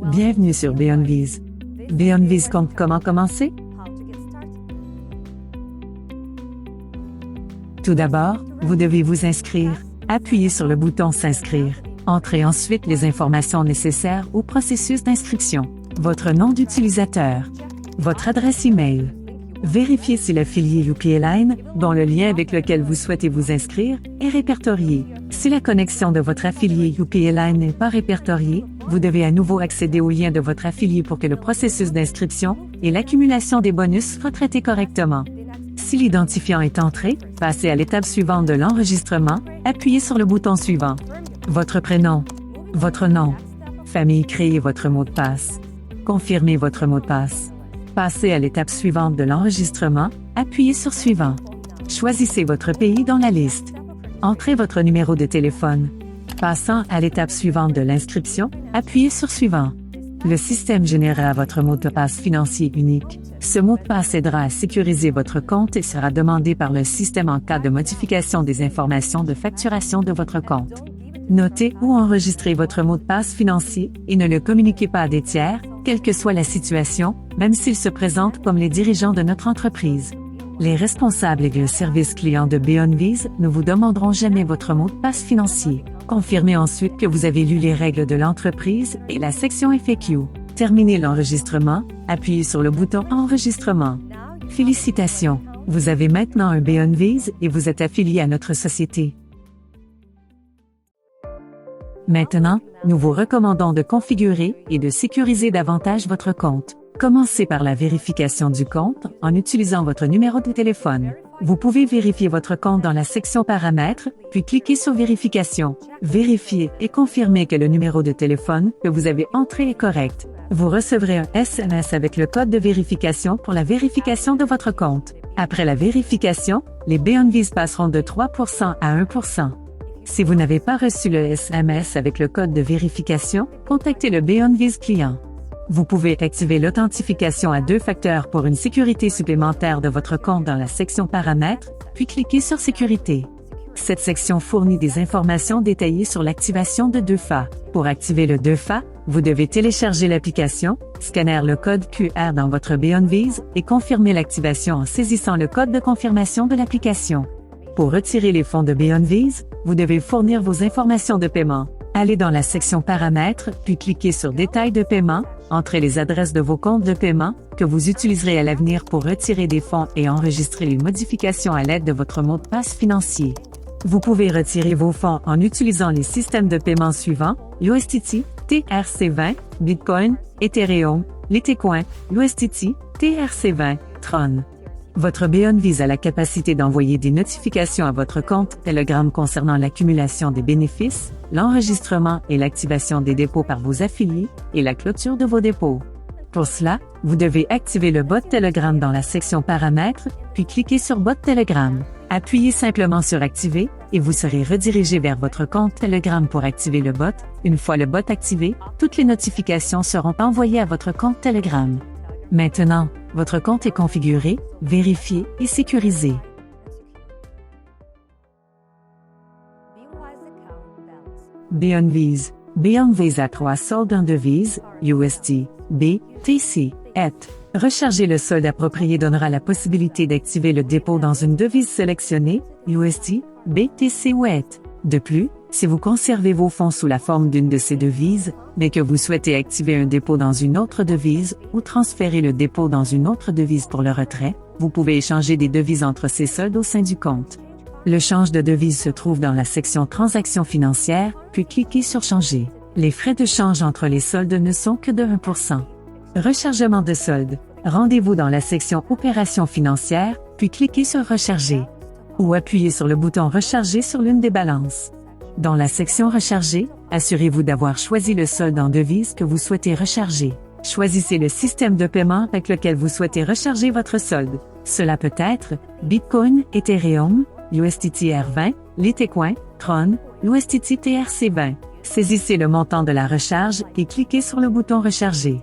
Bienvenue sur BeyondViz. BeyondViz compte comment commencer? Tout d'abord, vous devez vous inscrire. Appuyez sur le bouton S'inscrire. Entrez ensuite les informations nécessaires au processus d'inscription. Votre nom d'utilisateur. Votre adresse email. Vérifiez si l'affilié UPLine, dont le lien avec lequel vous souhaitez vous inscrire, est répertorié. Si la connexion de votre affilié UPLine n'est pas répertoriée, vous devez à nouveau accéder au lien de votre affilié pour que le processus d'inscription et l'accumulation des bonus soient traités correctement. Si l'identifiant est entré, passez à l'étape suivante de l'enregistrement, appuyez sur le bouton suivant. Votre prénom, votre nom, famille, créez votre mot de passe. Confirmez votre mot de passe. Passez à l'étape suivante de l'enregistrement, appuyez sur Suivant. Choisissez votre pays dans la liste. Entrez votre numéro de téléphone. Passant à l'étape suivante de l'inscription, appuyez sur Suivant. Le système générera votre mot de passe financier unique. Ce mot de passe aidera à sécuriser votre compte et sera demandé par le système en cas de modification des informations de facturation de votre compte. Notez ou enregistrez votre mot de passe financier et ne le communiquez pas à des tiers, quelle que soit la situation, même s'ils se présentent comme les dirigeants de notre entreprise. Les responsables et le service client de BeyondViz ne vous demanderont jamais votre mot de passe financier. Confirmez ensuite que vous avez lu les règles de l'entreprise et la section FAQ. Terminez l'enregistrement, appuyez sur le bouton Enregistrement. Félicitations, vous avez maintenant un BeyondViz et vous êtes affilié à notre société. Maintenant, nous vous recommandons de configurer et de sécuriser davantage votre compte. Commencez par la vérification du compte en utilisant votre numéro de téléphone. Vous pouvez vérifier votre compte dans la section Paramètres, puis cliquez sur Vérification. Vérifiez et confirmez que le numéro de téléphone que vous avez entré est correct. Vous recevrez un SMS avec le code de vérification pour la vérification de votre compte. Après la vérification, les BeyondViz passeront de 3% à 1%. Si vous n'avez pas reçu le SMS avec le code de vérification, contactez le BeyondViz client. Vous pouvez activer l'authentification à 2 facteurs pour une sécurité supplémentaire de votre compte dans la section Paramètres, puis cliquez sur Sécurité. Cette section fournit des informations détaillées sur l'activation de 2FA. Pour activer le 2FA, vous devez télécharger l'application, scanner le code QR dans votre BeyondViz et confirmer l'activation en saisissant le code de confirmation de l'application. Pour retirer les fonds de BeyondViz, vous devez fournir vos informations de paiement. Allez dans la section Paramètres, puis cliquez sur Détails de paiement, entrez les adresses de vos comptes de paiement que vous utiliserez à l'avenir pour retirer des fonds et enregistrer les modifications à l'aide de votre mot de passe financier. Vous pouvez retirer vos fonds en utilisant les systèmes de paiement suivants: USDT, TRC20, Bitcoin, Ethereum, Litecoin, USDT, TRC20, Tron. Votre BeyondViz a la capacité d'envoyer des notifications à votre compte Telegram concernant l'accumulation des bénéfices, l'enregistrement et l'activation des dépôts par vos affiliés et la clôture de vos dépôts. Pour cela, vous devez activer le bot Telegram dans la section Paramètres, puis cliquez sur Bot Telegram. Appuyez simplement sur Activer et vous serez redirigé vers votre compte Telegram pour activer le bot. Une fois le bot activé, toutes les notifications seront envoyées à votre compte Telegram. Maintenant, votre compte est configuré, vérifié et sécurisé. BeyondViz. BeyondViz a 3 soldes en devises, USD, BTC, ETH. Recharger le solde approprié donnera la possibilité d'activer le dépôt dans une devise sélectionnée, USD, BTC ou ETH. De plus, si vous conservez vos fonds sous la forme d'une de ces devises, mais que vous souhaitez activer un dépôt dans une autre devise ou transférer le dépôt dans une autre devise pour le retrait, vous pouvez échanger des devises entre ces soldes au sein du compte. Le change de devise se trouve dans la section Transactions financières, puis cliquez sur Changer. Les frais de change entre les soldes ne sont que de 1%. Rechargement de solde. Rendez-vous dans la section Opérations financières, puis cliquez sur Recharger. Ou appuyez sur le bouton Recharger sur l'une des balances. Dans la section Recharger, assurez-vous d'avoir choisi le solde en devise que vous souhaitez recharger. Choisissez le système de paiement avec lequel vous souhaitez recharger votre solde. Cela peut être Bitcoin, Ethereum, USDT R20, Litecoin, Tron, USDT TRC20. Saisissez le montant de la recharge et cliquez sur le bouton Recharger.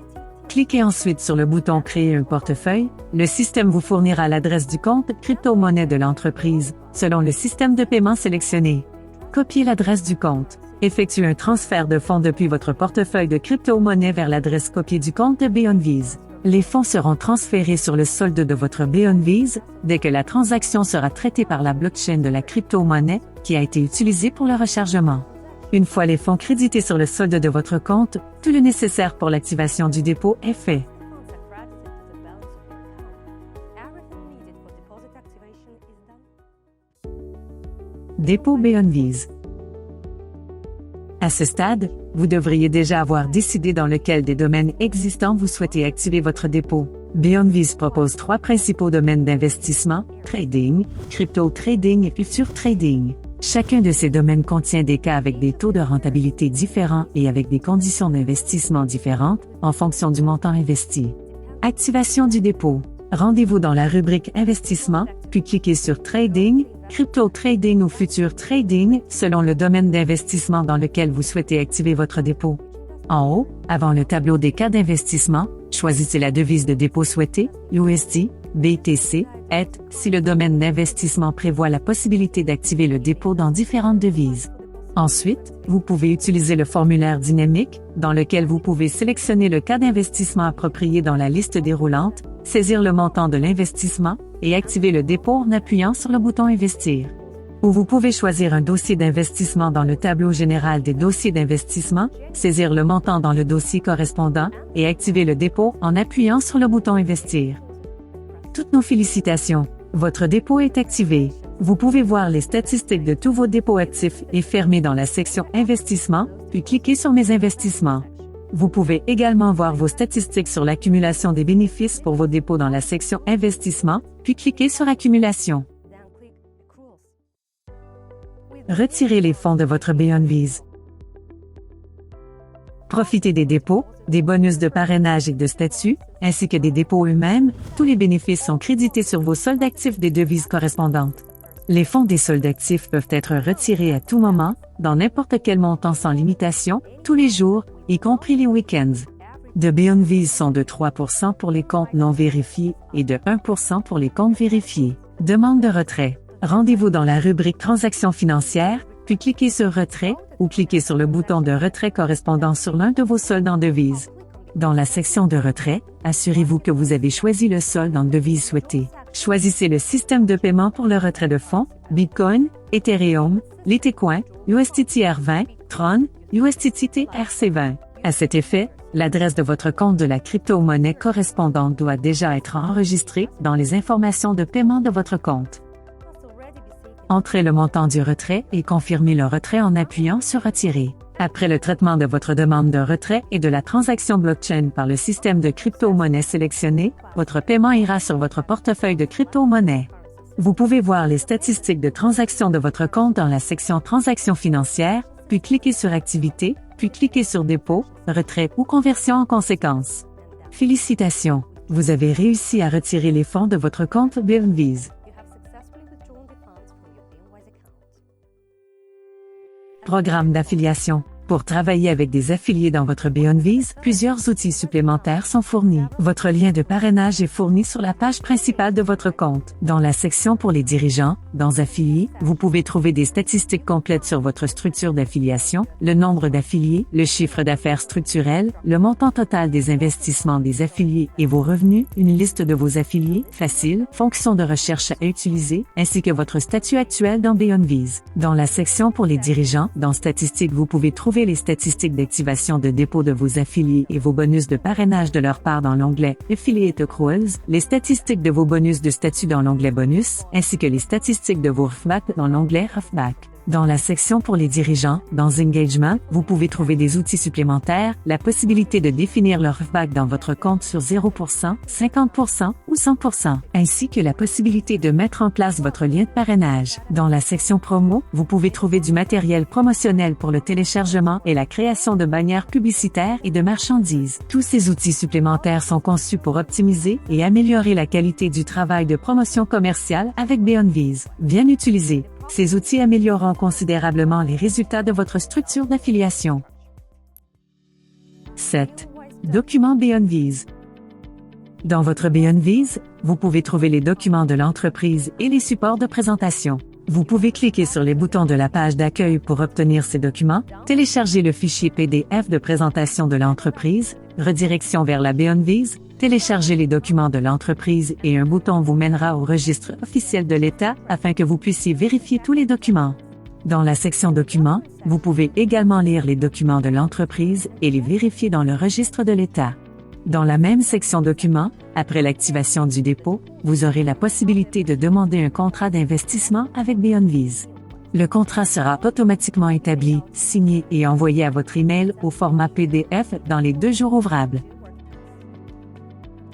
Cliquez ensuite sur le bouton Créer un portefeuille. Le système vous fournira l'adresse du compte crypto-monnaie de l'entreprise, selon le système de paiement sélectionné. Copiez l'adresse du compte. Effectuez un transfert de fonds depuis votre portefeuille de crypto-monnaie vers l'adresse copiée du compte de BeyondVise. Les fonds seront transférés sur le solde de votre BeyondVise dès que la transaction sera traitée par la blockchain de la crypto-monnaie qui a été utilisée pour le rechargement. Une fois les fonds crédités sur le solde de votre compte, tout le nécessaire pour l'activation du dépôt est fait. Dépôt BeyondVise. À ce stade, vous devriez déjà avoir décidé dans lequel des domaines existants vous souhaitez activer votre dépôt. BeyondVise propose 3 principaux domaines d'investissement: trading, crypto trading et future trading. Chacun de ces domaines contient des cas avec des taux de rentabilité différents et avec des conditions d'investissement différentes en fonction du montant investi. Activation du dépôt. Rendez-vous dans la rubrique Investissement, puis cliquez sur Trading, Crypto Trading ou Future Trading selon le domaine d'investissement dans lequel vous souhaitez activer votre dépôt. En haut, avant le tableau des cas d'investissement, choisissez la devise de dépôt souhaitée, USD, BTC, ETH, si le domaine d'investissement prévoit la possibilité d'activer le dépôt dans différentes devises. Ensuite, vous pouvez utiliser le formulaire dynamique, dans lequel vous pouvez sélectionner le cas d'investissement approprié dans la liste déroulante, saisir le montant de l'investissement et activer le dépôt en appuyant sur le bouton Investir. Ou vous pouvez choisir un dossier d'investissement dans le tableau général des dossiers d'investissement, saisir le montant dans le dossier correspondant et activer le dépôt en appuyant sur le bouton Investir. Toutes nos félicitations! Votre dépôt est activé. Vous pouvez voir les statistiques de tous vos dépôts actifs et fermés dans la section Investissement, puis cliquez sur Mes investissements. Vous pouvez également voir vos statistiques sur l'accumulation des bénéfices pour vos dépôts dans la section Investissement, puis cliquez sur Accumulation. Retirez les fonds de votre BeyondVise. Profitez des dépôts, des bonus de parrainage et de statut, ainsi que des dépôts eux-mêmes. Tous les bénéfices sont crédités sur vos soldes actifs des devises correspondantes. Les fonds des soldes actifs peuvent être retirés à tout moment, dans n'importe quel montant sans limitation, tous les jours, y compris les week-ends. De BeyondVise sont de 3% pour les comptes non vérifiés et de 1% pour les comptes vérifiés. Demande de retrait. Rendez-vous dans la rubrique Transactions financières, puis cliquez sur Retrait ou cliquez sur le bouton de retrait correspondant sur l'un de vos soldes en devise. Dans la section de retrait, assurez-vous que vous avez choisi le solde en devise souhaité. Choisissez le système de paiement pour le retrait de fonds: Bitcoin, Ethereum, Litecoin, USDT R20, Tron, USDT TRC20. À cet effet, l'adresse de votre compte de la crypto-monnaie correspondante doit déjà être enregistrée dans les informations de paiement de votre compte. Entrez le montant du retrait et confirmez le retrait en appuyant sur Retirer. Après le traitement de votre demande de retrait et de la transaction blockchain par le système de crypto-monnaie sélectionné, votre paiement ira sur votre portefeuille de crypto-monnaie. Vous pouvez voir les statistiques de transactions de votre compte dans la section Transactions financières, puis cliquez sur Activité, puis cliquez sur Dépôt, Retrait ou Conversion en conséquence. Félicitations! Vous avez réussi à retirer les fonds de votre compte BeyondVise. Programme d'affiliation. Pour travailler avec des affiliés dans votre BeyondVise, plusieurs outils supplémentaires sont fournis. Votre lien de parrainage est fourni sur la page principale de votre compte. Dans la section pour les dirigeants, dans Affiliés, vous pouvez trouver des statistiques complètes sur votre structure d'affiliation, le nombre d'affiliés, le chiffre d'affaires structurel, le montant total des investissements des affiliés et vos revenus, une liste de vos affiliés, facile, fonction de recherche à utiliser, ainsi que votre statut actuel dans BeyondVise. Dans la section pour les dirigeants, dans Statistiques, vous pouvez trouver les statistiques d'activation de dépôt de vos affiliés et vos bonus de parrainage de leur part dans l'onglet Affiliate Accruals, les statistiques de vos bonus de statut dans l'onglet Bonus, ainsi que les statistiques de vos refbacks dans l'onglet Refback. Dans la section pour les dirigeants, dans Engagement, vous pouvez trouver des outils supplémentaires, la possibilité de définir le refback dans votre compte sur 0%, 50% ou 100%, ainsi que la possibilité de mettre en place votre lien de parrainage. Dans la section Promo, vous pouvez trouver du matériel promotionnel pour le téléchargement et la création de bannières publicitaires et de marchandises. Tous ces outils supplémentaires sont conçus pour optimiser et améliorer la qualité du travail de promotion commerciale avec BeyondVise. Bien utilisés, ces outils amélioreront considérablement les résultats de votre structure d'affiliation. 7. Documents BeyondVise. Dans votre BeyondVise, vous pouvez trouver les documents de l'entreprise et les supports de présentation. Vous pouvez cliquer sur les boutons de la page d'accueil pour obtenir ces documents, télécharger le fichier PDF de présentation de l'entreprise, redirection vers la BeyondVise, télécharger les documents de l'entreprise et un bouton vous mènera au registre officiel de l'État afin que vous puissiez vérifier tous les documents. Dans la section Documents, vous pouvez également lire les documents de l'entreprise et les vérifier dans le registre de l'État. Dans la même section Documents, après l'activation du dépôt, vous aurez la possibilité de demander un contrat d'investissement avec BeyondVise. Le contrat sera automatiquement établi, signé et envoyé à votre email au format PDF dans les 2 jours ouvrables.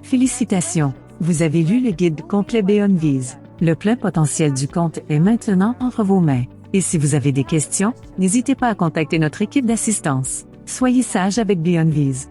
Félicitations! Vous avez lu le guide complet BeyondVise. Le plein potentiel du compte est maintenant entre vos mains. Et si vous avez des questions, n'hésitez pas à contacter notre équipe d'assistance. Soyez sage avec BeyondVise.